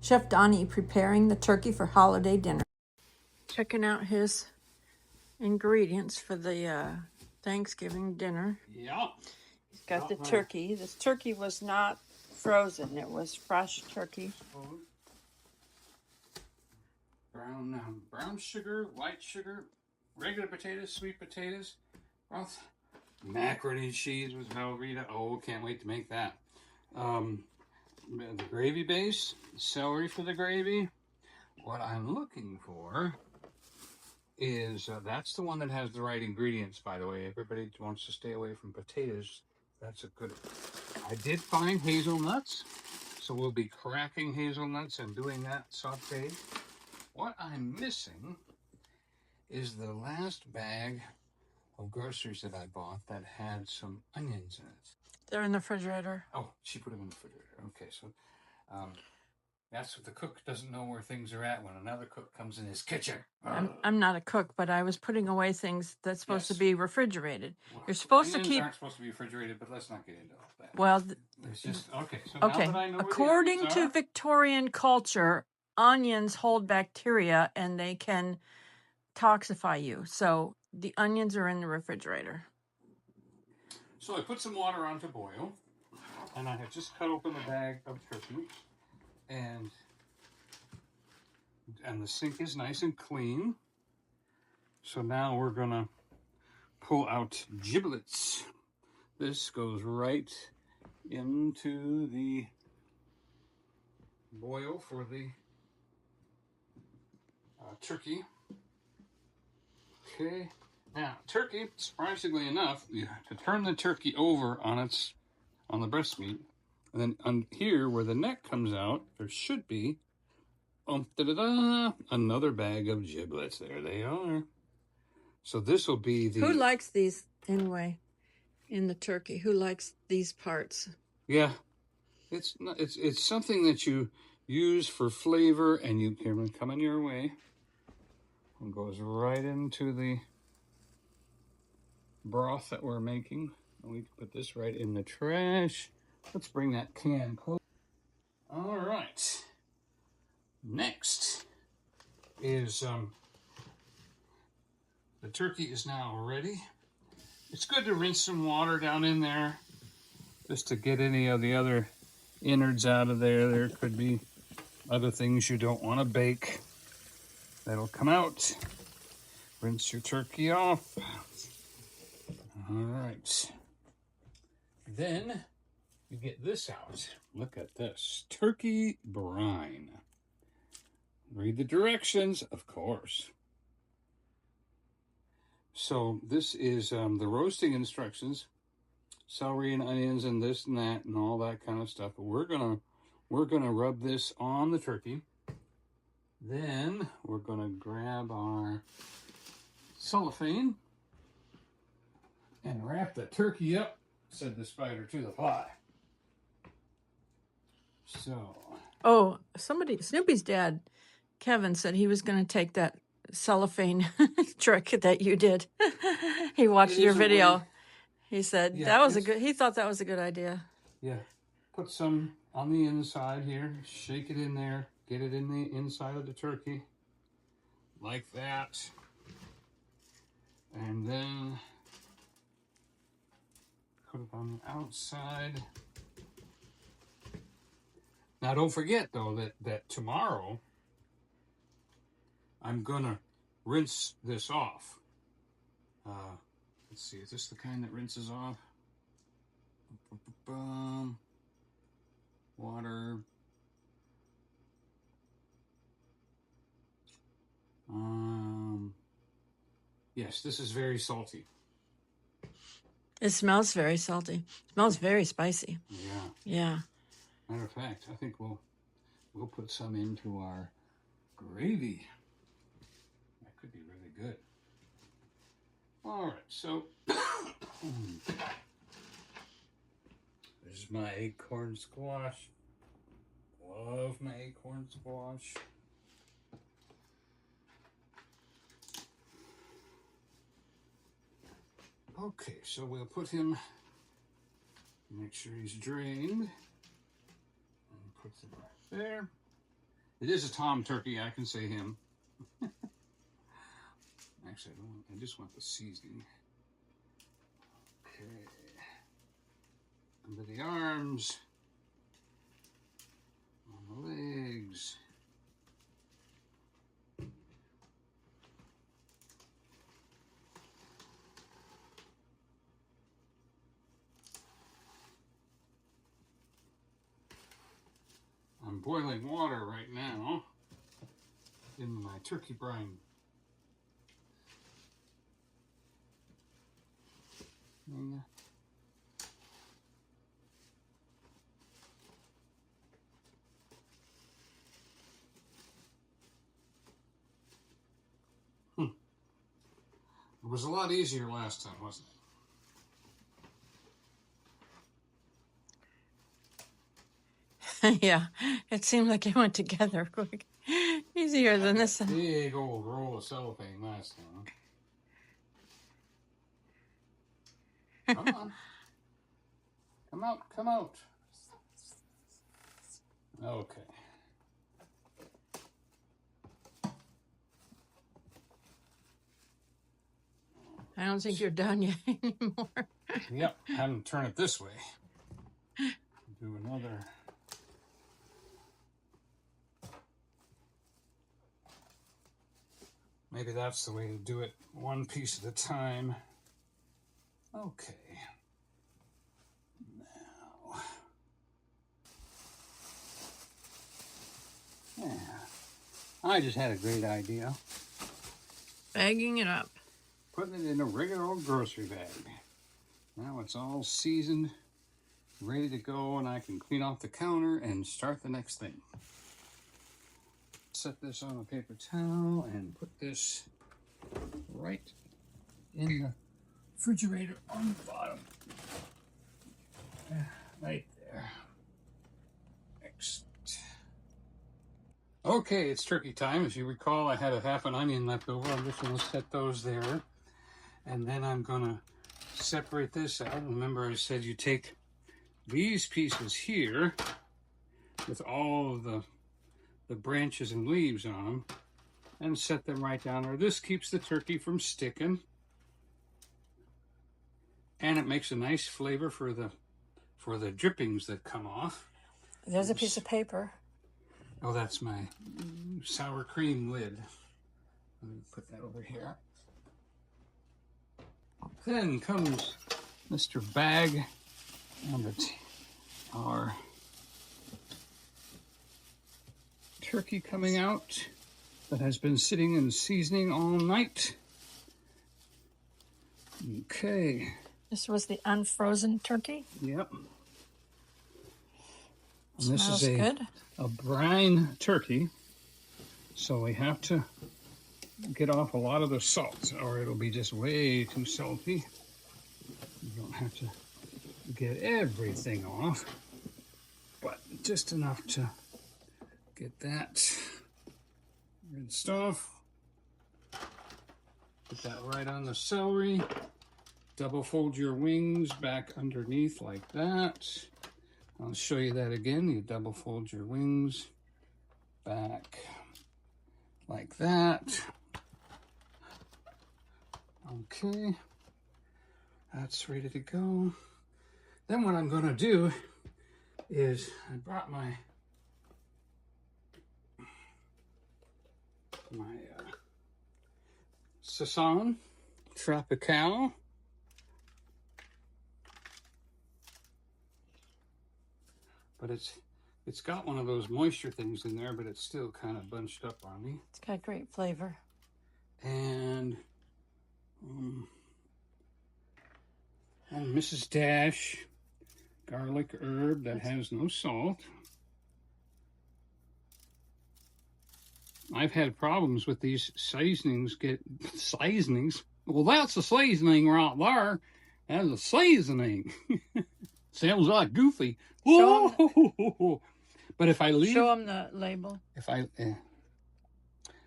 Chef Donnie preparing the turkey for holiday dinner. Checking out his ingredients for the Thanksgiving dinner. Yeah. He's got the turkey. This turkey was not frozen. It was fresh turkey. Brown sugar, white sugar, regular potatoes, sweet potatoes, broth, macaroni and cheese with Velveeta. Oh, can't wait to make that. The gravy base, celery for the gravy. What I'm looking for is, that's the one that has the right ingredients, by the way. Everybody wants to stay away from potatoes. That's a good. I did find hazelnuts, so we'll be cracking hazelnuts and doing that sauteed. What I'm missing is the last bag of groceries that I bought that had some onions in it. They're in the refrigerator. Oh, she put them in the refrigerator. Okay, so that's what the cook doesn't know where things are at when another cook comes in his kitchen. I'm not a cook, but I was putting away things that's supposed to be refrigerated. Well, You're supposed to onions keep. Aren't supposed to be refrigerated, but let's not get into all that. Well, it's just okay. So okay. now that I know According to Victorian culture, onions hold bacteria and they can toxify you. So the onions are in the refrigerator. So I put some water on to boil, and I have just cut open the bag of turkey, and the sink is nice and clean. So now we're gonna pull out giblets. This goes right into the boil for the turkey. Okay. Now, turkey, surprisingly enough, you have to turn the turkey over on the breast meat, and then on here where the neck comes out, there should be another bag of giblets. There they are. So this will be the. Who likes these anyway? In the turkey, who likes these parts? Yeah, it's something that you use for flavor, and you can come in your way. It goes right into the broth that we're making. We can put this right in the trash. Let's bring that can close. All right. Next is the turkey is now ready. It's good to rinse some water down in there just to get any of the other innards out of there. There could be other things you don't want to bake that'll come out. Rinse your turkey off. All right. Then you get this out. Look at this. Turkey brine. Read the directions, of course. So this is the roasting instructions. Celery and onions and this and that and all that kind of stuff. But we're gonna rub this on the turkey. Then we're gonna grab our cellophane and wrap the turkey up, said the spider to the fly. So. Oh, Snoopy's dad, Kevin, said he was going to take that cellophane trick that you did. He watched your video. He said he thought that was a good idea. Yeah. Put some on the inside here, shake it in there, get it in the inside of the turkey, like that. And then put it on the outside. Now don't forget though that tomorrow I'm gonna rinse this off. Let's see, is this the kind that rinses off? Water. Yes, this is very salty. It smells very salty. It smells very spicy. Yeah. Yeah. Matter of fact, I think we'll put some into our gravy. That could be really good. All right, so there's my acorn squash. Love my acorn squash. Okay, so we'll put him, make sure he's drained, and put him right there. It is a tom turkey, I can say him. Actually, I just want the seasoning. Okay. Under the arms. On the legs. I'm boiling water right now in my turkey brine. It was a lot easier last time, wasn't it? Yeah, it seemed like it went together quick. Easier than this. Big old roll of cellophane last time. Come on. Come out, come out. Okay. I don't think you're done yet anymore. Yep, have them turn it this way. Do another. Maybe that's the way to do it, one piece at a time. Okay. Now. Yeah. I just had a great idea. Bagging it up. Putting it in a regular old grocery bag. Now it's all seasoned, ready to go, and I can clean off the counter and start the next thing. Set this on a paper towel and put this right in the refrigerator on the bottom. Right there. Excellent. Okay, it's turkey time. As you recall, I had a half an onion left over. I'm just going to set those there. And then I'm going to separate this out. Remember I said you take these pieces here with all of the branches and leaves on them and set them right down there. This keeps the turkey from sticking. And it makes a nice flavor for the drippings that come off. There's a piece of paper. Oh, that's my sour cream lid. Let me put that over here. Then comes Mr. Bag and our turkey coming out that has been sitting in seasoning all night. Okay. This was the unfrozen turkey? Yep. And Smells this is good. a brine turkey, so we have to get off a lot of the salt or it'll be just way too salty. You don't have to get everything off, but just enough to get that rinsed off. Put that right on the celery. Double fold your wings back underneath like that. I'll show you that again. You double fold your wings back like that. Okay, that's ready to go. Then what I'm going to do is I brought my Saison Tropical. But it's got one of those moisture things in there, but it's still kind of bunched up on me. It's got great flavor. And Mrs. Dash garlic herb that has no salt. I've had problems with these seasonings. Well, that's a seasoning right there. That's a seasoning. Sounds like goofy. Whoa! But if I leave, show them the label. If I,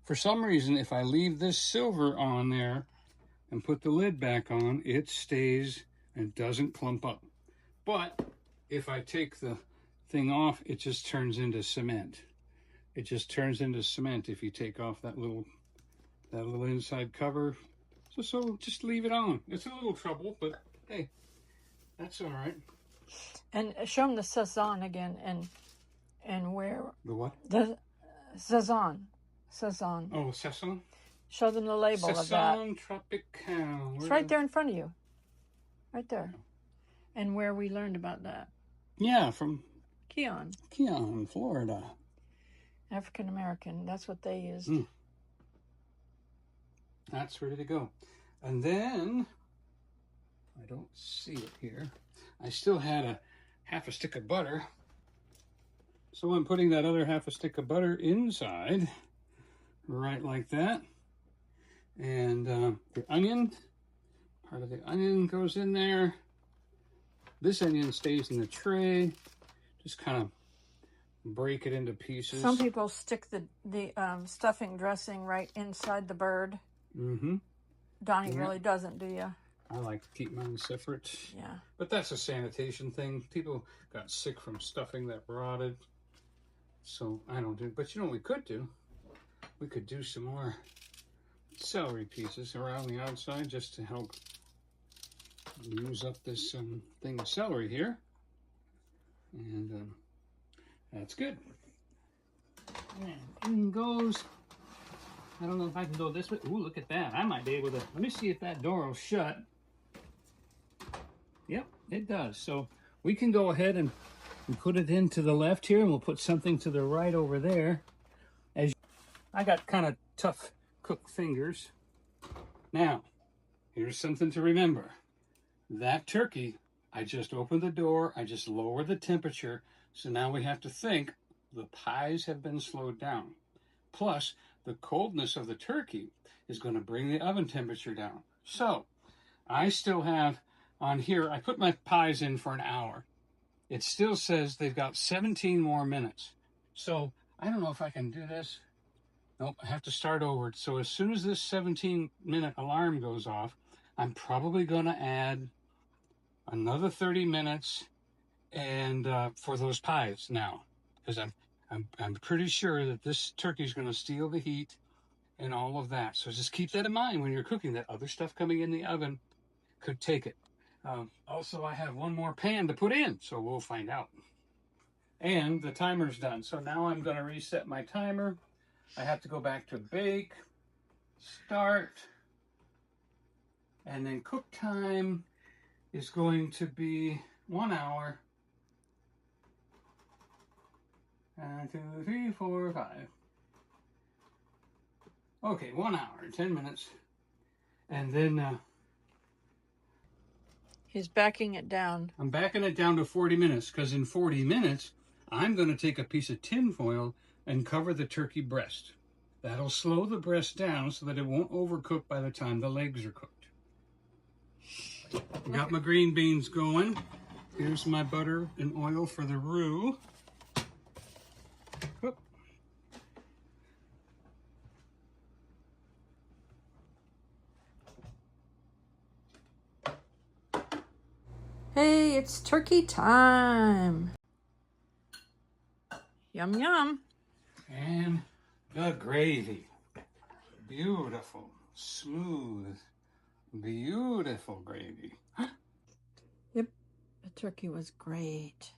for some reason, if I leave this silver on there and put the lid back on, it stays and doesn't clump up. But if I take the thing off, it just turns into cement. it just turns into cement if you take off that little inside cover. So just leave it on. It's a little trouble, but hey, that's all right. And show them the Sazon again, and where the what? The Sazon. Sazon. Oh, Sazon. Show them the label of that. Sazon Tropical. It's right there in front of you. Right there. And where we learned about that. Yeah, from Keon, Florida. African American. That's what they used. That's ready to go. And then, I don't see it here. I still had a half a stick of butter. So I'm putting that other half a stick of butter inside, right like that. And the onion, part of the onion goes in there. This onion stays in the tray. Just kind of break it into pieces. Some people stick the stuffing dressing right inside the bird. Mm-hmm. Donnie really doesn't, do you? I like to keep mine separate. Yeah. But that's a sanitation thing. People got sick from stuffing that rotted. So I don't do, but you know what we could do? We could do some more celery pieces around the outside just to help use up this thing of celery here. And that's good. And in goes, I don't know if I can go this way. Ooh, look at that. I might be able to, let me see if that door will shut. Yep, it does. So we can go ahead and put it into the left here, and we'll put something to the right over there. As I got kind of tough cooked fingers. Now, here's something to remember. That turkey, I just opened the door, I just lowered the temperature, so now we have to think the pies have been slowed down. Plus, the coldness of the turkey is going to bring the oven temperature down. So, I still have on here, I put my pies in for an hour. It still says they've got 17 more minutes. So, I don't know if I can do this. Nope, I have to start over. So as soon as this 17-minute alarm goes off, I'm probably going to add another 30 minutes and for those pies now, because I'm pretty sure that this turkey is going to steal the heat and all of that. So just keep that in mind when you're cooking. That other stuff coming in the oven could take it. Also, I have one more pan to put in, so we'll find out. And the timer's done. So now I'm going to reset my timer. I have to go back to bake, start, and then cook time is going to be 1 hour. 1, 2, 3, 4, 5. Okay, 1 hour, 10 minutes. And then he's backing it down. I'm backing it down to 40 minutes because in 40 minutes, I'm going to take a piece of tin foil and cover the turkey breast. That'll slow the breast down so that it won't overcook by the time the legs are cooked. Got my green beans going. Here's my butter and oil for the roux. Whoop. Hey, it's turkey time. Yum, yum. And the gravy. Beautiful, smooth, beautiful gravy. Yep, the turkey was great.